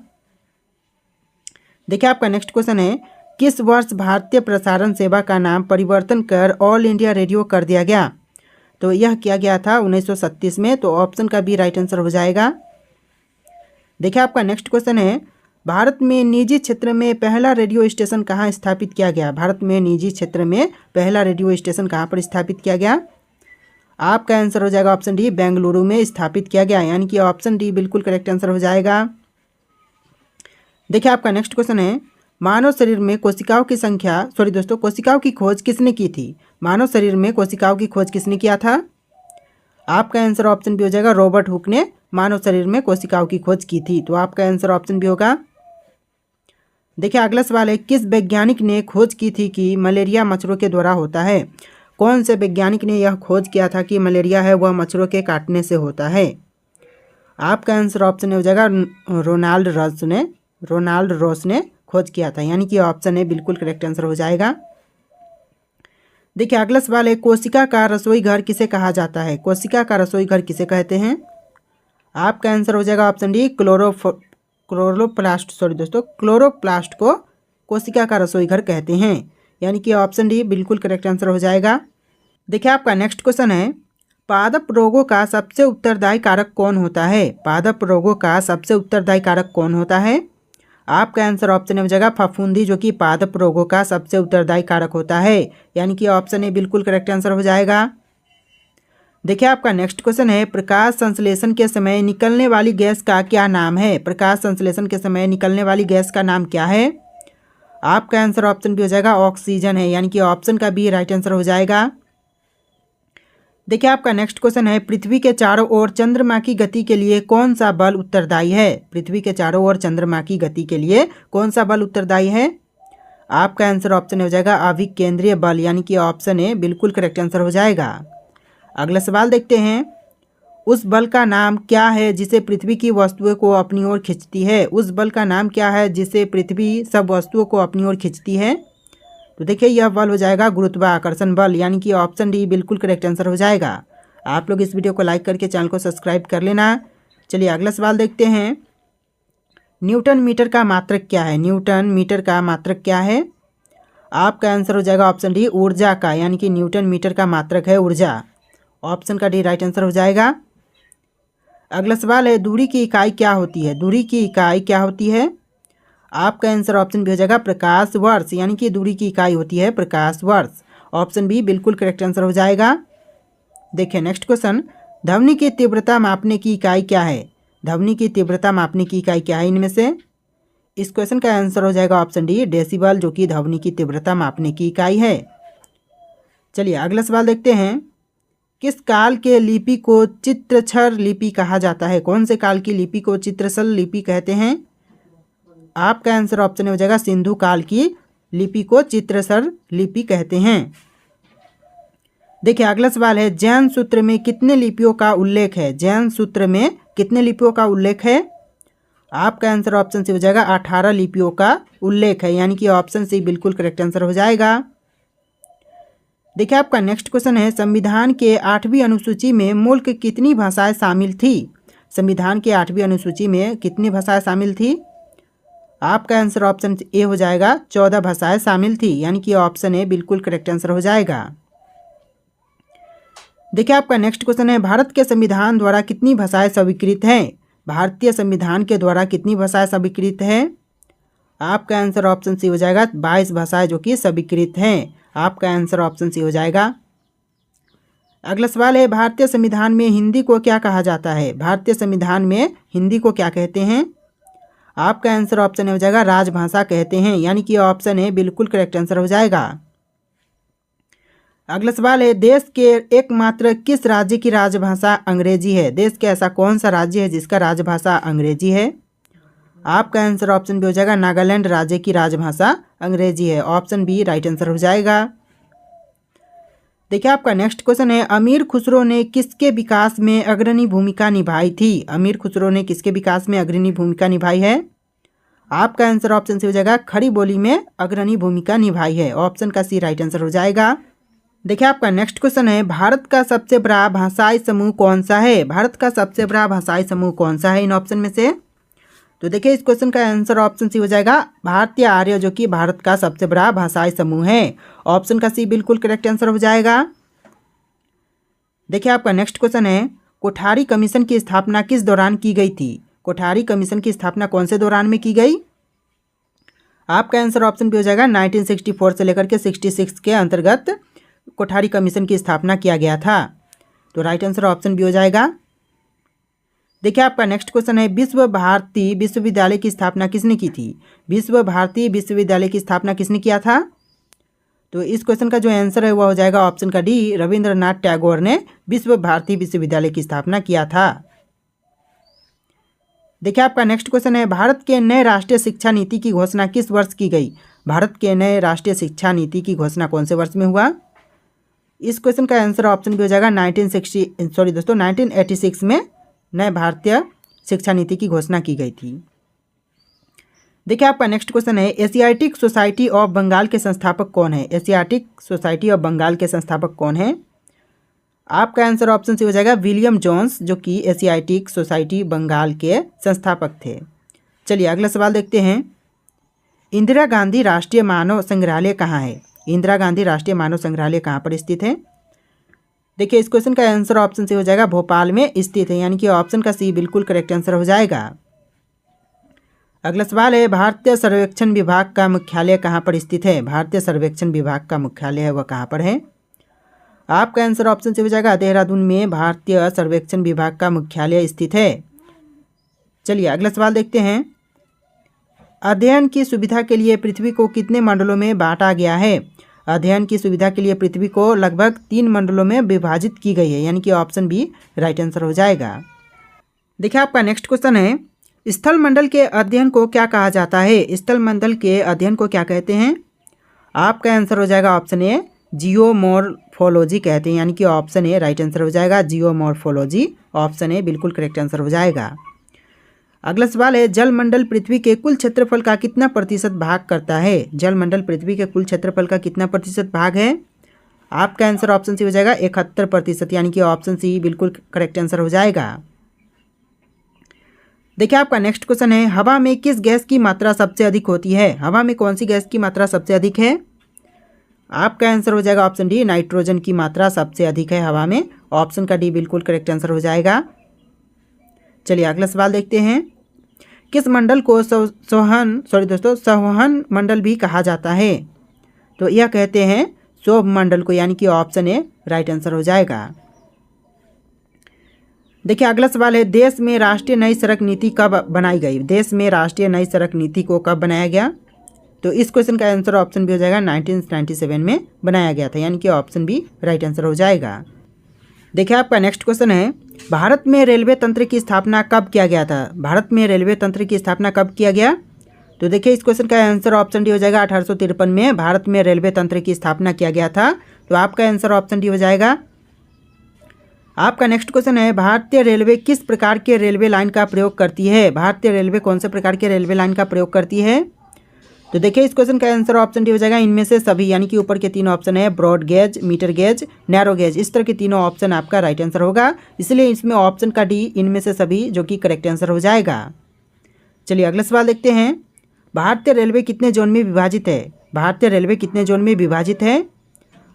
देखिए आपका नेक्स्ट क्वेश्चन है, किस वर्ष भारतीय प्रसारण सेवा का नाम परिवर्तन कर ऑल इंडिया रेडियो कर दिया गया? तो यह किया गया था 1937 में, तो ऑप्शन का बी राइट आंसर हो जाएगा। देखिए आपका नेक्स्ट क्वेश्चन है, भारत में निजी क्षेत्र में पहला रेडियो स्टेशन कहाँ स्थापित किया गया? भारत में निजी क्षेत्र में पहला रेडियो स्टेशन कहाँ पर स्थापित किया गया? आपका आंसर हो जाएगा ऑप्शन डी बेंगलुरु में स्थापित किया गया, यानी कि ऑप्शन डी बिल्कुल करेक्ट आंसर हो जाएगा। देखिए आपका नेक्स्ट क्वेश्चन है, मानव शरीर में कोशिकाओं की कोशिकाओं की खोज किसने की थी? मानव शरीर में कोशिकाओं की खोज किसने किया था? आपका आंसर ऑप्शन बी हो जाएगा रॉबर्ट हुक ने मानव शरीर में कोशिकाओं की खोज की थी, तो आपका आंसर ऑप्शन बी होगा। देखिए अगला सवाल है, किस वैज्ञानिक ने खोज की थी कि मलेरिया मच्छरों के द्वारा होता है? कौन से वैज्ञानिक ने यह खोज किया था कि मलेरिया है वह मच्छरों के काटने से होता है? आपका आंसर ऑप्शन हो जाएगा रोनाल्ड रॉस ने खोज किया था, यानी कि ऑप्शन ए बिल्कुल करेक्ट आंसर हो जाएगा। देखिए अगला सवाल है, कोशिका का रसोई घर किसे कहा जाता है? कोशिका का रसोई घर किसे कहते हैं? आपका आंसर हो जाएगा ऑप्शन डी क्लोरोप्लास्ट को कोशिका का रसोई घर कहते हैं, यानी कि ऑप्शन डी बिल्कुल करेक्ट आंसर हो जाएगा। देखिए आपका नेक्स्ट क्वेश्चन है, पादप रोगों का सबसे उत्तरदायी कारक कौन होता है? पादप रोगों का सबसे उत्तरदायी कारक कौन होता है? आपका आंसर ऑप्शन ए हो जाएगा फफूंदी, जो कि पादप रोगों का सबसे उत्तरदायी कारक होता है, यानी कि ऑप्शन ए बिल्कुल करेक्ट आंसर हो जाएगा। देखिए आपका नेक्स्ट क्वेश्चन है, प्रकाश संश्लेषण के समय निकलने वाली गैस का क्या नाम है? प्रकाश संश्लेषण के समय निकलने वाली गैस का नाम क्या है? आपका आंसर ऑप्शन बी हो जाएगा ऑक्सीजन है, यानी कि ऑप्शन का बी राइट आंसर हो जाएगा। देखिए आपका नेक्स्ट क्वेश्चन है, पृथ्वी के चारों ओर चंद्रमा की गति के लिए कौन सा बल उत्तरदायी है? पृथ्वी के चारों ओर चंद्रमा की गति के लिए कौन सा बल उत्तरदायी है? आपका आंसर ऑप्शन हो जाएगा अभिकेंद्रीय बल, यानी कि ऑप्शन ए बिल्कुल करेक्ट आंसर हो जाएगा। अगला सवाल देखते हैं, उस बल का नाम क्या है जिसे पृथ्वी की वस्तुओं को अपनी ओर खींचती है? उस बल का नाम क्या है जिसे पृथ्वी सब वस्तुओं को अपनी ओर खींचती है? तो देखिए यह बल हो जाएगा गुरुत्वाकर्षण बल, यानी कि ऑप्शन डी बिल्कुल करेक्ट आंसर हो जाएगा। आप लोग इस वीडियो को लाइक करके चैनल को सब्सक्राइब कर लेना। चलिए अगला सवाल देखते हैं, न्यूटन मीटर का मात्रक क्या है? न्यूटन मीटर का मात्रक क्या है? आपका आंसर हो जाएगा ऑप्शन डी ऊर्जा का, यानी कि न्यूटन मीटर का मात्रक है ऊर्जा, ऑप्शन का डी राइट आंसर हो जाएगा। अगला सवाल है, दूरी की इकाई क्या होती है? दूरी की इकाई क्या होती है? आपका आंसर ऑप्शन बी हो जाएगा प्रकाश वर्ष, यानी कि दूरी की इकाई होती है प्रकाश वर्ष, ऑप्शन बी बिल्कुल करेक्ट आंसर हो जाएगा। देखिए नेक्स्ट क्वेश्चन, ध्वनि की तीव्रता मापने की इकाई क्या है? ध्वनि की तीव्रता मापने की इकाई क्या है इनमें से? इस क्वेश्चन का आंसर हो जाएगा ऑप्शन डी डेसिबल, जो कि ध्वनि की तीव्रता मापने की इकाई है। चलिए अगला सवाल देखते हैं, किस काल के लिपि को चित्रक्षर लिपि कहा जाता है? कौन से काल की लिपि को चित्रक्षर लिपि कहते हैं? आपका आंसर ऑप्शन हो जाएगा सिंधु काल की लिपि को चित्रक्षर लिपि कहते हैं। देखिए अगला सवाल है, जैन सूत्र में कितने लिपियों का उल्लेख है? जैन सूत्र में कितने लिपियों का उल्लेख है? आपका आंसर ऑप्शन सी हो जाएगा 18 लिपियों का उल्लेख है, यानी कि ऑप्शन सी बिल्कुल करेक्ट आंसर हो जाएगा। देखिए आपका नेक्स्ट क्वेश्चन है, संविधान के 8वीं अनुसूची में मुल्क कितनी भाषाएं शामिल थी? संविधान के 8वीं अनुसूची में कितनी भाषाएं शामिल थी? आपका आंसर ऑप्शन ए हो जाएगा 14 भाषाएं शामिल थी, यानी कि ऑप्शन ए बिल्कुल करेक्ट आंसर हो जाएगा। देखिए आपका नेक्स्ट क्वेश्चन है, भारत के संविधान द्वारा कितनी भाषाएं स्वीकृत हैं? भारतीय संविधान के द्वारा कितनी भाषाएं स्वीकृत है? आपका आंसर ऑप्शन सी हो जाएगा 22 भाषाएं जो कि स्वीकृत हैं, आपका आंसर ऑप्शन सी हो जाएगा। अगला सवाल है, भारतीय संविधान में हिंदी को क्या कहा जाता है? भारतीय संविधान में हिंदी को क्या कहते हैं? आपका आंसर ऑप्शन हो जाएगा राजभाषा कहते हैं, यानी कि ऑप्शन ए बिल्कुल करेक्ट आंसर हो जाएगा। अगला सवाल है, देश के एकमात्र किस राज्य की राजभाषा अंग्रेजी है? देश के ऐसा कौन सा राज्य है जिसका राजभाषा अंग्रेजी है? आपका आंसर ऑप्शन बी हो जाएगा नागालैंड राज्य की राजभाषा अंग्रेजी है, ऑप्शन बी राइट आंसर हो जाएगा। देखिए आपका नेक्स्ट क्वेश्चन है, अमीर खुसरो ने किसके विकास में अग्रणी भूमिका निभाई थी? अमीर खुसरो ने किसके विकास में अग्रणी भूमिका निभाई है? आपका आंसर ऑप्शन सी हो जाएगा खड़ी बोली में अग्रणी भूमिका निभाई है, ऑप्शन का सी राइट आंसर हो जाएगा। देखिए आपका नेक्स्ट क्वेश्चन है, भारत का सबसे बड़ा भाषाई समूह कौन सा है? भारत का सबसे बड़ा भाषाई समूह कौन सा है इन ऑप्शन में से? तो देखिए इस क्वेश्चन का आंसर ऑप्शन सी हो जाएगा भारतीय आर्य, जो कि भारत का सबसे बड़ा भाषाई समूह है, ऑप्शन का सी बिल्कुल करेक्ट आंसर हो जाएगा। देखिए आपका नेक्स्ट क्वेश्चन है, कोठारी कमीशन की स्थापना किस दौरान की गई थी? कोठारी कमीशन की स्थापना कौन से दौरान में की गई? आपका आंसर ऑप्शन भी हो जाएगा 1964 से लेकर के 66 के अंतर्गत कोठारी कमीशन की स्थापना किया गया था, तो राइट आंसर ऑप्शन भी हो जाएगा। देखिए आपका नेक्स्ट क्वेश्चन है, विश्व भारती विश्वविद्यालय की स्थापना किसने की थी? विश्व भारती विश्वविद्यालय की स्थापना किसने किया था? तो इस क्वेश्चन का जो आंसर है वह हो जाएगा ऑप्शन का डी, रविंद्रनाथ टैगोर ने विश्व भारती विश्वविद्यालय की स्थापना किया था। देखिए आपका नेक्स्ट क्वेश्चन है, भारत के नए राष्ट्रीय शिक्षा नीति की घोषणा किस वर्ष की गई? भारत के नए राष्ट्रीय शिक्षा नीति की घोषणा कौन से वर्ष में हुआ? इस क्वेश्चन का आंसर ऑप्शन भी हो जाएगा 1986 में नए भारतीय शिक्षा नीति की घोषणा की गई थी। देखिए आपका नेक्स्ट क्वेश्चन है, एशियाटिक सोसाइटी ऑफ बंगाल के संस्थापक कौन है? एशियाटिक सोसाइटी ऑफ बंगाल के संस्थापक कौन है? आपका आंसर ऑप्शन सी हो जाएगा विलियम जोन्स, जो कि एशियाटिक सोसाइटी बंगाल के संस्थापक थे। चलिए अगला सवाल देखते हैं, इंदिरा गांधी राष्ट्रीय मानव संग्रहालय कहाँ है? इंदिरा गांधी राष्ट्रीय मानव संग्रहालय कहाँ पर स्थित है? देखिए इस क्वेश्चन का आंसर ऑप्शन सी हो जाएगा भोपाल में स्थित है, यानी कि ऑप्शन का सी बिल्कुल करेक्ट आंसर हो जाएगा। अगला सवाल है, भारतीय सर्वेक्षण विभाग का मुख्यालय कहाँ पर स्थित है? भारतीय सर्वेक्षण विभाग का मुख्यालय है वह कहाँ पर है? आपका आंसर ऑप्शन से हो जाएगा देहरादून में भारतीय सर्वेक्षण विभाग का मुख्यालय स्थित है। चलिए अगला सवाल देखते हैं, अध्ययन की सुविधा के लिए पृथ्वी को कितने मंडलों में बांटा गया है? अध्ययन की सुविधा के लिए पृथ्वी को लगभग 3 मंडलों में विभाजित की गई है, यानी कि ऑप्शन बी राइट आंसर हो जाएगा। देखिए आपका नेक्स्ट क्वेश्चन है, स्थल मंडल के अध्ययन को क्या कहा जाता है? स्थल मंडल के अध्ययन को क्या कहते हैं? आपका आंसर हो जाएगा ऑप्शन ए जियोमॉर्फोलॉजी कहते हैं, यानी कि ऑप्शन ए राइट आंसर हो जाएगा जियोमॉर्फोलॉजी। ऑप्शन ए बिल्कुल करेक्ट आंसर हो जाएगा। अगला सवाल है, जल मंडल पृथ्वी के कुल क्षेत्रफल का कितना प्रतिशत भाग करता है? जल मंडल पृथ्वी के कुल क्षेत्रफल का कितना प्रतिशत भाग है? आपका आंसर ऑप्शन सी हो जाएगा 71%, यानी कि ऑप्शन सी बिल्कुल करेक्ट आंसर हो जाएगा। देखिए आपका नेक्स्ट क्वेश्चन है, हवा में किस गैस की मात्रा सबसे अधिक होती है? हवा में कौन सी गैस की मात्रा सबसे अधिक है? आपका आंसर हो जाएगा ऑप्शन डी नाइट्रोजन की मात्रा सबसे अधिक है हवा में। ऑप्शन का डी बिल्कुल करेक्ट आंसर हो जाएगा। चलिए अगला सवाल देखते हैं, किस मंडल को संवहन मंडल भी कहा जाता है? तो यह कहते हैं शोभ मंडल को, यानी कि ऑप्शन ए राइट आंसर हो जाएगा। देखिए अगला सवाल है, देश में राष्ट्रीय नई सड़क नीति कब बनाई गई? देश में राष्ट्रीय नई सड़क नीति को कब बनाया गया? तो इस क्वेश्चन का आंसर ऑप्शन भी हो जाएगा 1997 में बनाया गया था, यानी कि ऑप्शन बी राइट आंसर हो जाएगा। देखिए आपका नेक्स्ट क्वेश्चन है, भारत में रेलवे तंत्र की स्थापना कब किया गया था? भारत में रेलवे तंत्र की स्थापना कब किया गया? तो देखिए इस क्वेश्चन का आंसर ऑप्शन डी हो जाएगा 1853 में भारत में रेलवे तंत्र की स्थापना किया गया था। तो आपका आंसर ऑप्शन डी हो जाएगा। आपका नेक्स्ट क्वेश्चन है, भारतीय रेलवे किस प्रकार के रेलवे लाइन का प्रयोग करती है? भारतीय रेलवे कौन से प्रकार के रेलवे लाइन का प्रयोग करती है? तो देखिए इस क्वेश्चन का आंसर ऑप्शन डी हो जाएगा इनमें से सभी, यानी कि ऊपर के 3 ऑप्शन है broad gauge, metre gauge, narrow gauge, इस तरह के तीनों ऑप्शन आपका राइट आंसर होगा। इसलिए इसमें ऑप्शन का डी इनमें से सभी जो कि करेक्ट आंसर हो जाएगा। चलिए अगला सवाल देखते हैं, भारतीय रेलवे कितने जोन में विभाजित है? भारतीय रेलवे कितने जोन में विभाजित है?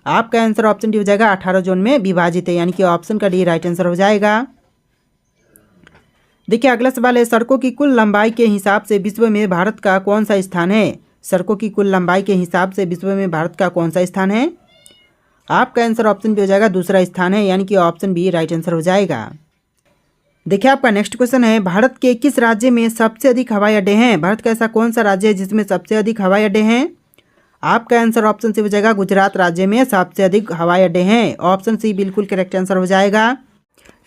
आपका आंसर ऑप्शन डी हो जाएगा 18 जोन में विभाजित है, यानी कि ऑप्शन का डी राइट आंसर हो जाएगा। देखिए अगला सवाल है, सड़कों की कुल लंबाई के हिसाब से विश्व में भारत का कौन सा स्थान है? सड़कों की कुल लंबाई के हिसाब से विश्व में भारत का कौन सा स्थान है? आपका आंसर ऑप्शन बी हो जाएगा दूसरा स्थान है, यानी कि ऑप्शन बी राइट आंसर हो जाएगा। देखिए आपका नेक्स्ट क्वेश्चन है, भारत के किस राज्य में सबसे अधिक हवाई अड्डे हैं? भारत का ऐसा कौन सा राज्य है जिसमें सबसे अधिक हवाई अड्डे हैं? आपका आंसर ऑप्शन सी हो जाएगा गुजरात राज्य में सबसे अधिक हवाई अड्डे हैं। ऑप्शन सी बिल्कुल करेक्ट आंसर हो जाएगा।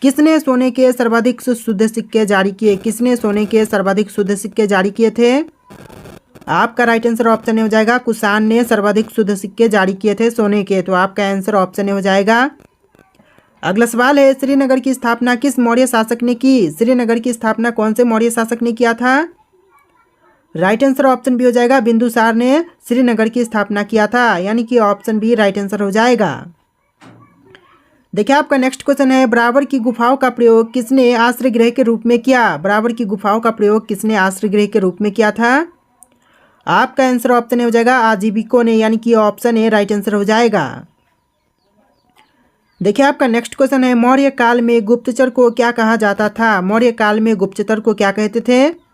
किसने सोने के सर्वाधिक शुद्ध सिक्के जारी किए? किसने सोने के सर्वाधिक शुद्ध सिक्के जारी किए थे? आपका राइट आंसर ऑप्शन ए हो जाएगा कुषाण ने सर्वाधिक शुद्ध सिक्के जारी किए थे सोने के। तो आपका आंसर ऑप्शन ए हो जाएगा। अगला सवाल है, श्रीनगर की स्थापना किस मौर्य शासक ने की? श्रीनगर की स्थापना कौन से मौर्य शासक ने किया था? राइट आंसर ऑप्शन बी हो जाएगा बिंदुसार ने श्रीनगर की स्थापना किया था, यानी कि ऑप्शन बी राइट आंसर हो जाएगा। देखिए आपका नेक्स्ट क्वेश्चन है, बराबर की गुफाओं का प्रयोग किसने आश्रय गृह के रूप में किया? बराबर की गुफाओं का प्रयोग किसने आश्रय गृह के रूप में किया था? आपका आंसर ऑप्शन ए हो जाएगा आजीविकों ने, यानी कि ऑप्शन ए राइट आंसर हो जाएगा। देखिए आपका नेक्स्ट क्वेश्चन है, मौर्य काल में गुप्तचर को क्या कहा जाता था? मौर्य काल में गुप्तचर को क्या कहते थे?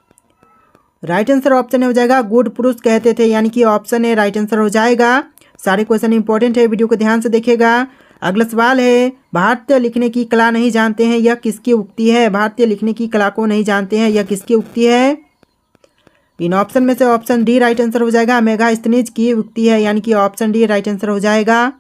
राइट आंसर ऑप्शन ए हो जाएगा गुड पुरुष कहते थे, यानी कि ऑप्शन ए राइट आंसर हो जाएगा। सारे क्वेश्चन इंपॉर्टेंट है, वीडियो को ध्यान से देखिएगा। अगला सवाल है, भारतीय लिखने की कला नहीं जानते हैं यह किसकी उक्ति है? भारतीय लिखने की कला को नहीं जानते हैं यह किसकी उक्ति है? इन ऑप्शन में से ऑप्शन डी राइट आंसर हो जाएगा मेगास्थनीज की उक्ति है, यानी कि ऑप्शन डी राइट आंसर हो जाएगा।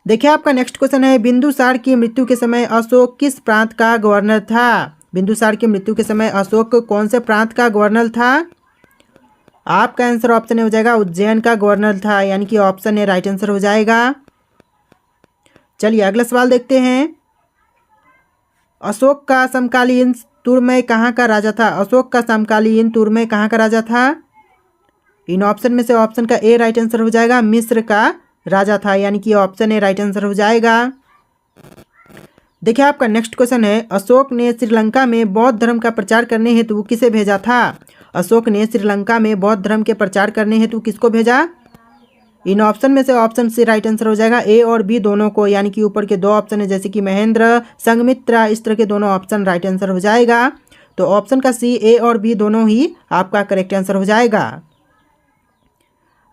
देखिए आपका नेक्स्ट क्वेश्चन है, बिंदुसार की मृत्यु के समय अशोक किस प्रांत का गवर्नर था? बिंदुसार की मृत्यु के समय अशोक कौन से प्रांत का गवर्नर था? आपका आंसर ऑप्शन ए हो जाएगा उज्जैन का गवर्नर था, यानी कि ऑप्शन ए राइट आंसर हो जाएगा। चलिए अगला सवाल देखते हैं। अशोक का समकालीन तुर्मय कहाँ का राजा था? अशोक का समकालीन तुर्मय कहाँ का राजा था? इन ऑप्शन में से ऑप्शन का ए राइट आंसर हो जाएगा, मिस्र का राजा था, यानी कि ऑप्शन ए राइट आंसर हो जाएगा। देखिए आपका नेक्स्ट क्वेश्चन है, अशोक ने श्रीलंका में बौद्ध धर्म का प्रचार करने हेतु किसे भेजा था? अशोक ने श्रीलंका में बौद्ध धर्म के प्रचार करने हेतु किसको भेजा? इन ऑप्शन में से ऑप्शन सी राइट आंसर हो जाएगा, ए और बी दोनों को, यानी कि ऊपर के दो ऑप्शन है जैसे कि महेंद्र, संघमित्रा, इस तरह के दोनों ऑप्शन राइट आंसर हो जाएगा। तो ऑप्शन का सी, ए और बी दोनों ही आपका करेक्ट आंसर हो जाएगा।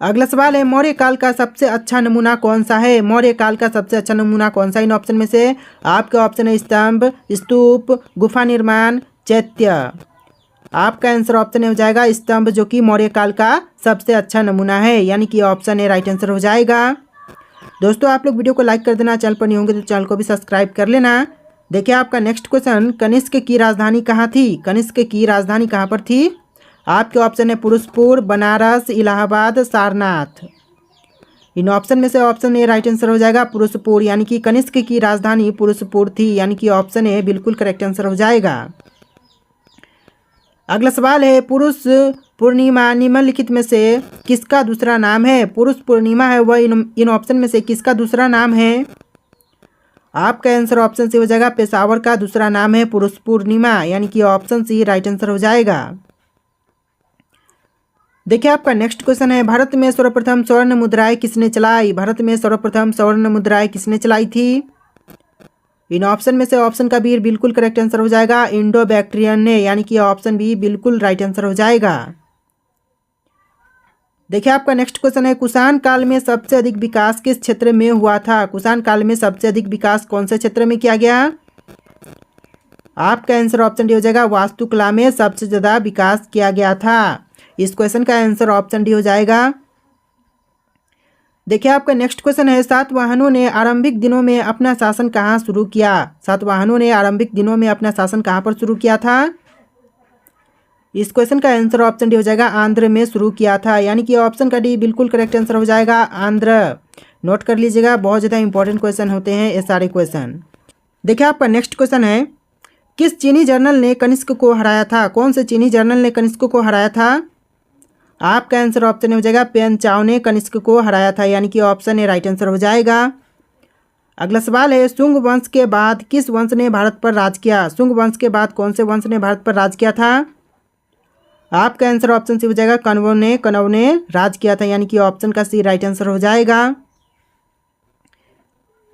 अगला सवाल है, मौर्य काल का सबसे अच्छा नमूना कौन सा है? मौर्य काल का सबसे अच्छा नमूना कौन सा? इन ऑप्शन में से आपके ऑप्शन है स्तंभ, स्तूप, गुफा निर्माण, चैत्य। आपका आंसर ऑप्शन ए हो जाएगा स्तंभ, जो कि मौर्य काल का सबसे अच्छा नमूना है, यानी कि ऑप्शन ए राइट आंसर हो जाएगा। दोस्तों आप लोग वीडियो को लाइक कर देना, चैनल पर नहीं होंगे तो चैनल को भी सब्सक्राइब कर लेना। देखिए आपका नेक्स्ट क्वेश्चन, कनिष्क की राजधानी कहाँ थी? कनिष्क की राजधानी कहाँ पर थी? आपके ऑप्शन है पुरुषपुर, बनारस, इलाहाबाद, सारनाथ। इन ऑप्शन में से ऑप्शन ए राइट आंसर हो जाएगा पुरुषपुर, यानी कि कनिष्क की राजधानी पुरुषपुर थी, यानी कि ऑप्शन ए बिल्कुल करेक्ट आंसर हो जाएगा। अगला सवाल है, पुरुष पूर्णिमा निम्नलिखित में से किसका दूसरा नाम है? पुरुष पूर्णिमा है वह इन ऑप्शन में से किसका दूसरा नाम है? आपका आंसर ऑप्शन सी हो जाएगा पेशावर का दूसरा नाम है पुरुष पूर्णिमा, यानी कि ऑप्शन सी राइट आंसर हो जाएगा। देखिए आपका नेक्स्ट क्वेश्चन है, भारत में सर्वप्रथम स्वर्ण मुद्राएं किसने चलाई? भारत में सर्वप्रथम स्वर्ण मुद्राएं किसने चलाई थी? इन ऑप्शन में से ऑप्शन का बी बिल्कुल करेक्ट आंसर हो जाएगा, इंडो बैक्ट्रियन ने, यानी कि ऑप्शन बी बिल्कुल राइट आंसर हो जाएगा। देखिए आपका नेक्स्ट क्वेश्चन है, कुषाण काल में सबसे अधिक विकास किस क्षेत्र में हुआ था? कुषाण काल में सबसे अधिक विकास कौन से क्षेत्र में किया गया? आपका आंसर ऑप्शन डी हो जाएगा, वास्तुकला में सबसे ज्यादा विकास किया गया था। इस क्वेश्चन का आंसर ऑप्शन डी हो जाएगा। देखिए आपका नेक्स्ट क्वेश्चन है, सातवाहनों ने आरंभिक दिनों में अपना शासन कहाँ शुरू किया? सातवाहनों ने आरंभिक दिनों में अपना शासन कहाँ पर शुरू किया था? इस क्वेश्चन का आंसर ऑप्शन डी हो जाएगा, आंध्र में शुरू किया था, यानी कि ऑप्शन का डी बिल्कुल करेक्ट आंसर हो जाएगा, आंध्र। नोट कर लीजिएगा, बहुत ज़्यादा इंपॉर्टेंट क्वेश्चन होते हैं ये सारे क्वेश्चन। देखिए आपका नेक्स्ट क्वेश्चन है, किस चीनी जर्नल ने कनिष्क को हराया था? कौन से चीनी जर्नल ने कनिष्क को हराया था? आपका आंसर ऑप्शन हो जाएगा, पेन चाओ ने कनिष्क को हराया था, यानी कि ऑप्शन ए राइट आंसर हो जाएगा। अगला सवाल है, शुंग वंश के बाद किस वंश ने भारत पर राज किया? शुंग वंश के बाद कौन से वंश ने भारत पर राज किया था? आपका आंसर ऑप्शन सी हो जाएगा, कण्व ने राज किया था, यानी कि ऑप्शन का सी राइट आंसर हो जाएगा।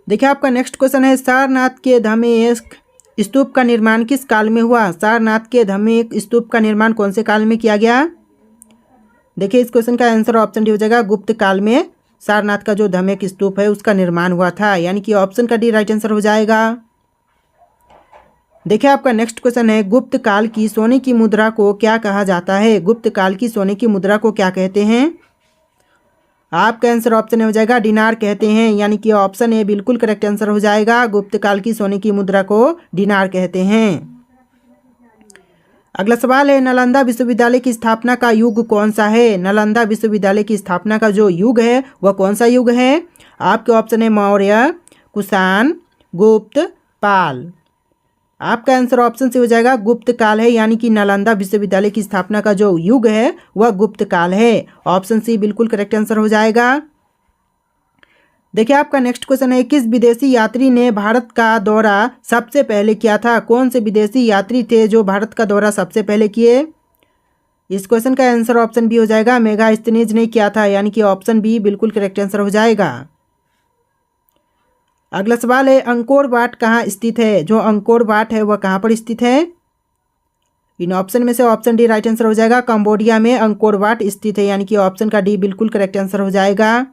देखिए आपका नेक्स्ट क्वेश्चन है, सारनाथ के धमेक स्तूप का निर्माण किस काल में हुआ? सारनाथ के धमेक स्तूप का निर्माण कौन से काल में किया गया? देखिए इस क्वेश्चन का आंसर ऑप्शन डी हो जाएगा, गुप्त काल में सारनाथ का जो धमेक स्तूप है उसका निर्माण हुआ था, यानी कि ऑप्शन का डी राइट आंसर हो जाएगा। देखिए आपका नेक्स्ट क्वेश्चन है, गुप्त काल की सोने की मुद्रा को क्या कहा जाता है? गुप्त काल की सोने की मुद्रा को क्या कहते हैं? आपका आंसर ऑप्शन हो जाएगा, डिनार कहते हैं, यानी कि ऑप्शन ए बिल्कुल करेक्ट आंसर हो जाएगा, गुप्त काल की सोने की मुद्रा को डिनार कहते हैं। अगला सवाल है, नालंदा विश्वविद्यालय की स्थापना का युग कौन सा है? नालंदा विश्वविद्यालय की स्थापना का जो युग है वह कौन सा युग है? आपके ऑप्शन है मौर्य, कुषाण, गुप्त, पाल। आपका आंसर ऑप्शन से हो जाएगा गुप्त काल है, यानी कि नालंदा विश्वविद्यालय की स्थापना का जो युग है वह गुप्त काल है, ऑप्शन सी बिल्कुल करेक्ट आंसर हो जाएगा। देखिए आपका नेक्स्ट क्वेश्चन है, किस विदेशी यात्री ने भारत का दौरा सबसे पहले किया था? कौन से विदेशी यात्री थे जो भारत का दौरा सबसे पहले किए? इस क्वेश्चन का आंसर ऑप्शन बी हो जाएगा, मेगास्थनीज ने किया था, यानी कि ऑप्शन बी बिल्कुल करेक्ट आंसर हो जाएगा। अगला सवाल है, अंकोर वाट कहाँ स्थित है? जो अंकोर वाट है वह कहाँ पर स्थित है? इन ऑप्शन में से ऑप्शन डी राइट आंसर हो जाएगा, कंबोडिया में अंकोर वाट स्थित है, यानी कि ऑप्शन का डी बिल्कुल करेक्ट आंसर हो जाएगा।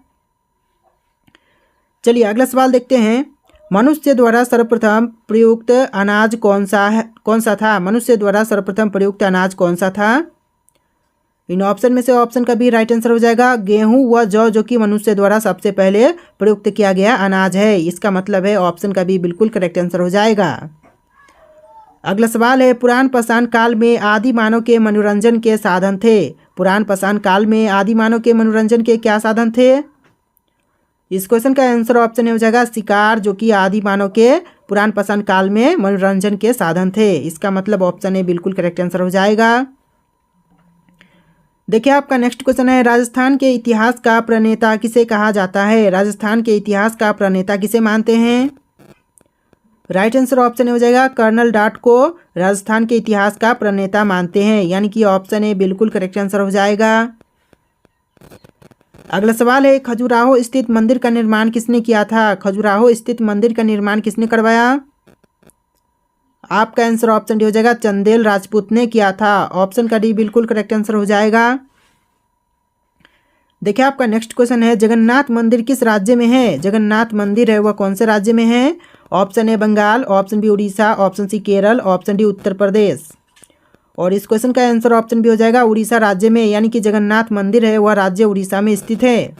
चलिए अगला सवाल देखते हैं, मनुष्य द्वारा सर्वप्रथम प्रयुक्त अनाज कौन सा था? मनुष्य द्वारा सर्वप्रथम प्रयुक्त अनाज कौन सा था? इन ऑप्शन में से ऑप्शन का भी राइट आंसर हो जाएगा, गेहूं व जौ, जो कि मनुष्य द्वारा सबसे पहले प्रयुक्त किया गया अनाज है, इसका मतलब है ऑप्शन का भी बिल्कुल करेक्ट आंसर हो जाएगा। अगला सवाल है, पुरान पाषाण काल में आदि मानव के मनोरंजन के साधन थे? पुरान पाषाण काल में आदि मानव के मनोरंजन के क्या साधन थे? इस क्वेश्चन का आंसर ऑप्शन हो जाएगा शिकार, जो कि आदि मानव के पुरान पाषाण काल में मनोरंजन के साधन थे। इसका मतलब ऑप्शन ए बिल्कुल करेक्ट आंसर हो जाएगा। देखिए आपका नेक्स्ट क्वेश्चन है, राजस्थान के इतिहास का प्रणेता किसे कहा जाता है? राजस्थान के इतिहास का प्रणेता किसे मानते हैं? राइट आंसर ऑप्शन हो जाएगा कर्नल डाट को राजस्थान के इतिहास का प्रणेता मानते हैं, यानी कि ऑप्शन ए बिल्कुल करेक्ट आंसर हो जाएगा। अगला सवाल है, खजुराहो स्थित मंदिर का निर्माण किसने किया था? खजुराहो स्थित मंदिर का निर्माण किसने करवाया? आपका आंसर ऑप्शन डी हो जाएगा चंदेल राजपूत ने किया था। ऑप्शन का डी बिल्कुल करेक्ट आंसर हो जाएगा। देखिए आपका नेक्स्ट क्वेश्चन है, जगन्नाथ मंदिर किस राज्य में है? जगन्नाथ मंदिर है वह कौन से राज्य में है? Option A Bengal, option B Orissa, option C Kerala, option D Uttar Pradesh. और इस क्वेश्चन का आंसर ऑप्शन बी हो जाएगा उड़ीसा राज्य में, यानी कि जगन्नाथ मंदिर है वह राज्य उड़ीसा में स्थित है।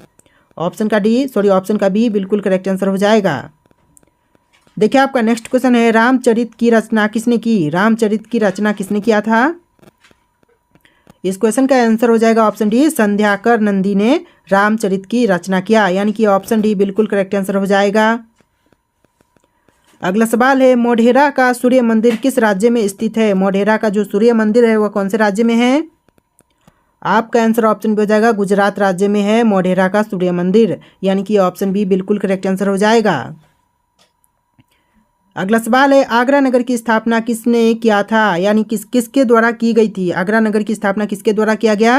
ऑप्शन का बी बिल्कुल करेक्ट आंसर हो जाएगा। देखिए आपका नेक्स्ट क्वेश्चन है, रामचरित की रचना किसने की? रामचरित की रचना किसने किया था? इस क्वेश्चन का आंसर हो जाएगा ऑप्शन डी संध्याकर नंदी ने रामचरित की रचना किया, यानी कि ऑप्शन डी बिल्कुल करेक्ट आंसर हो जाएगा। अगला सवाल है, मोढेरा का सूर्य मंदिर किस राज्य में स्थित है? मोढेरा का जो सूर्य मंदिर है वह कौन से राज्य में है? आपका आंसर ऑप्शन बी हो जाएगा गुजरात राज्य में है मोढेरा का सूर्य मंदिर, यानी कि ऑप्शन बी बिल्कुल करेक्ट आंसर हो जाएगा। अगला सवाल है, आगरा नगर की स्थापना किसने किया था? यानी किसके द्वारा की गई थी? आगरा नगर की स्थापना किसके द्वारा किया गया?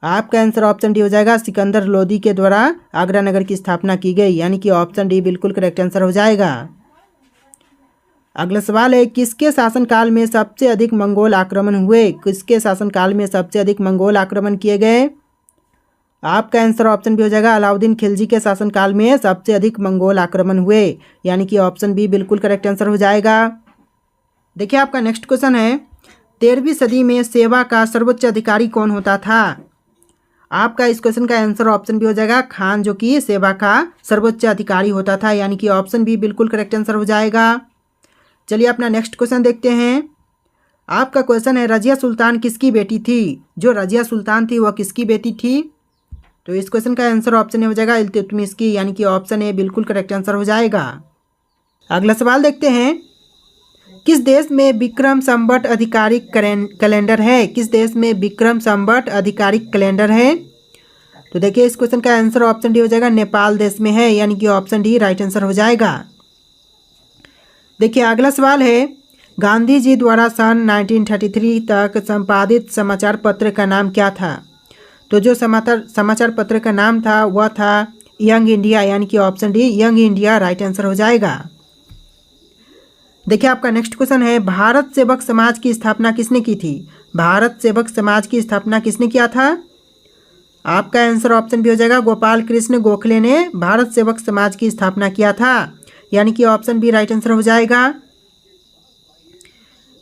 आपका आंसर ऑप्शन डी हो जाएगा सिकंदर लोदी के द्वारा आगरा नगर की स्थापना की गई, यानी कि ऑप्शन डी बिल्कुल करेक्ट आंसर हो जाएगा। अगला सवाल है, किसके शासनकाल में सबसे अधिक मंगोल आक्रमण हुए? किसके शासनकाल में सबसे अधिक मंगोल आक्रमण किए गए? आपका आंसर ऑप्शन बी हो जाएगा अलाउद्दीन खिलजी के शासनकाल में सबसे अधिक मंगोल आक्रमण हुए, यानी कि ऑप्शन बी बिल्कुल करेक्ट आंसर हो जाएगा। देखिए आपका नेक्स्ट क्वेश्चन है, 13वीं सदी में सेवा का सर्वोच्च अधिकारी कौन होता था? आपका इस क्वेश्चन का आंसर ऑप्शन बी हो जाएगा खान, जो कि सेवा का सर्वोच्च अधिकारी होता था, यानी कि ऑप्शन बी बिल्कुल करेक्ट आंसर हो जाएगा। चलिए अपना नेक्स्ट क्वेश्चन देखते हैं। आपका क्वेश्चन है, रजिया सुल्तान किसकी बेटी थी? जो रजिया सुल्तान थी वह किसकी बेटी थी? तो इस क्वेश्चन का आंसर ऑप्शन हो जाएगा इल्तुतमिश की, यानी कि ऑप्शन ए बिल्कुल करेक्ट आंसर हो जाएगा। अगला सवाल देखते हैं, किस देश में विक्रम संवत आधिकारिक कैलेंडर है? किस देश में विक्रम संवत आधिकारिक कैलेंडर है? तो देखिए इस क्वेश्चन का आंसर ऑप्शन डी हो जाएगा नेपाल देश में है, यानी कि ऑप्शन डी राइट आंसर हो जाएगा। देखिए अगला सवाल है, गांधी जी द्वारा सन 1933 तक संपादित समाचार पत्र का नाम क्या था? तो जो समाचार पत्र का नाम था वह था यंग इंडिया, यानी कि option D young India right answer हो जाएगा। देखिए आपका नेक्स्ट क्वेश्चन है, भारत सेवक समाज की स्थापना किसने की थी? भारत सेवक समाज की स्थापना किसने किया था? आपका आंसर ऑप्शन बी हो जाएगा गोपाल कृष्ण गोखले ने भारत सेवक समाज की स्थापना किया था, यानी कि ऑप्शन बी राइट आंसर हो जाएगा।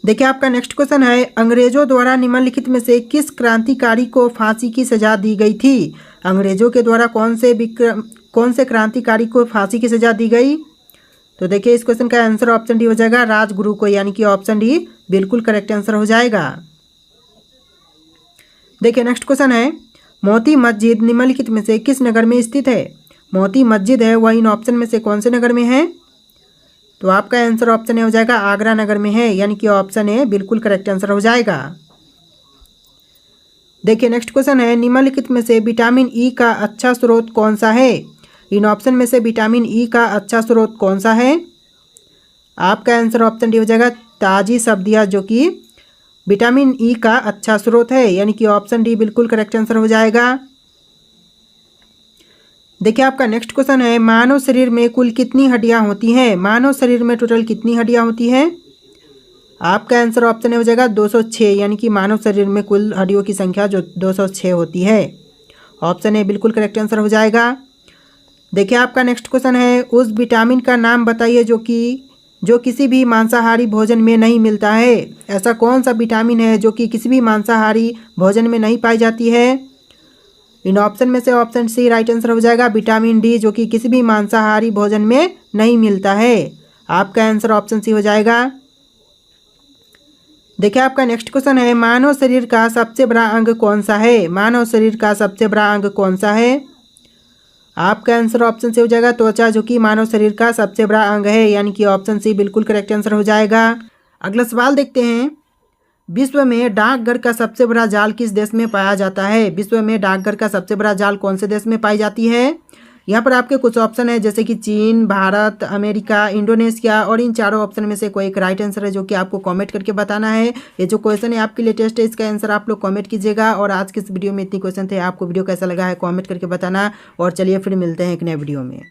देखिए आपका नेक्स्ट क्वेश्चन है, अंग्रेजों द्वारा निम्नलिखित में से किस क्रांतिकारी को फांसी की सजा दी गई थी? अंग्रेजों के द्वारा कौन से क्रांतिकारी को फांसी की सजा दी गई? तो देखिए इस क्वेश्चन का आंसर ऑप्शन डी हो जाएगा राजगुरु को, यानी कि ऑप्शन डी बिल्कुल करेक्ट आंसर हो जाएगा। देखिए नेक्स्ट क्वेश्चन है, मोती मस्जिद निम्नलिखित में से किस नगर में स्थित है? मोती मस्जिद है वह इन ऑप्शन में से कौन से नगर में है? तो आपका आंसर ऑप्शन ए हो जाएगा आगरा नगर में है, यानी कि ऑप्शन ए बिल्कुल करेक्ट आंसर हो जाएगा। देखिए नेक्स्ट क्वेश्चन है, निम्नलिखित में से विटामिन ई का अच्छा स्रोत कौन सा है? इन ऑप्शन में से विटामिन ई का अच्छा स्रोत कौन सा है? आपका आंसर ऑप्शन डी हो जाएगा ताजी सब्जियां, जो कि विटामिन ई का अच्छा स्रोत है, यानी कि ऑप्शन डी बिल्कुल करेक्ट आंसर हो जाएगा। देखिए आपका नेक्स्ट क्वेश्चन है, मानव शरीर में कुल कितनी हड्डियां होती हैं? मानव शरीर में टोटल कितनी हड्डियां होती हैं? आपका आंसर ऑप्शन हो जाएगा 206, यानी कि मानव शरीर में कुल हड्डियों की संख्या जो 206 होती है। ऑप्शन ए बिल्कुल करेक्ट आंसर हो जाएगा। देखिए आपका नेक्स्ट क्वेश्चन है, उस विटामिन का नाम बताइए जो किसी भी मांसाहारी भोजन में नहीं मिलता है। ऐसा कौन सा विटामिन है जो कि किसी भी मांसाहारी भोजन में नहीं पाई जाती है? इन ऑप्शन में से ऑप्शन सी राइट आंसर हो जाएगा विटामिन डी, जो कि किसी भी मांसाहारी भोजन में नहीं मिलता है। आपका आंसर ऑप्शन सी हो जाएगा। देखिए आपका नेक्स्ट क्वेश्चन है, मानव शरीर का सबसे बड़ा अंग कौन सा है? मानव शरीर का सबसे बड़ा अंग कौन सा है? आपका आंसर ऑप्शन सी हो जाएगा त्वचा, जो कि मानव शरीर का सबसे बड़ा अंग है, यानी कि ऑप्शन सी बिल्कुल करेक्ट आंसर हो जाएगा। अगला सवाल देखते हैं। विश्व में डाकघर का सबसे बड़ा जाल किस देश में पाया जाता है? विश्व में डाकघर का सबसे बड़ा जाल कौन से देश में पाई जाती है? यहाँ पर आपके कुछ ऑप्शन है, जैसे कि चीन, भारत, अमेरिका, इंडोनेशिया, और इन चारों ऑप्शन में से कोई एक राइट आंसर है जो कि आपको कमेंट करके बताना है। ये जो क्वेश्चन है आपके लिए टेस्ट है, इसका आंसर आप लोग कमेंट कीजिएगा। और आज की इस वीडियो में इतनी क्वेश्चन थे, आपको वीडियो कैसा लगा है कमेंट करके बताना। और चलिए फिर मिलते हैं एक नए वीडियो में।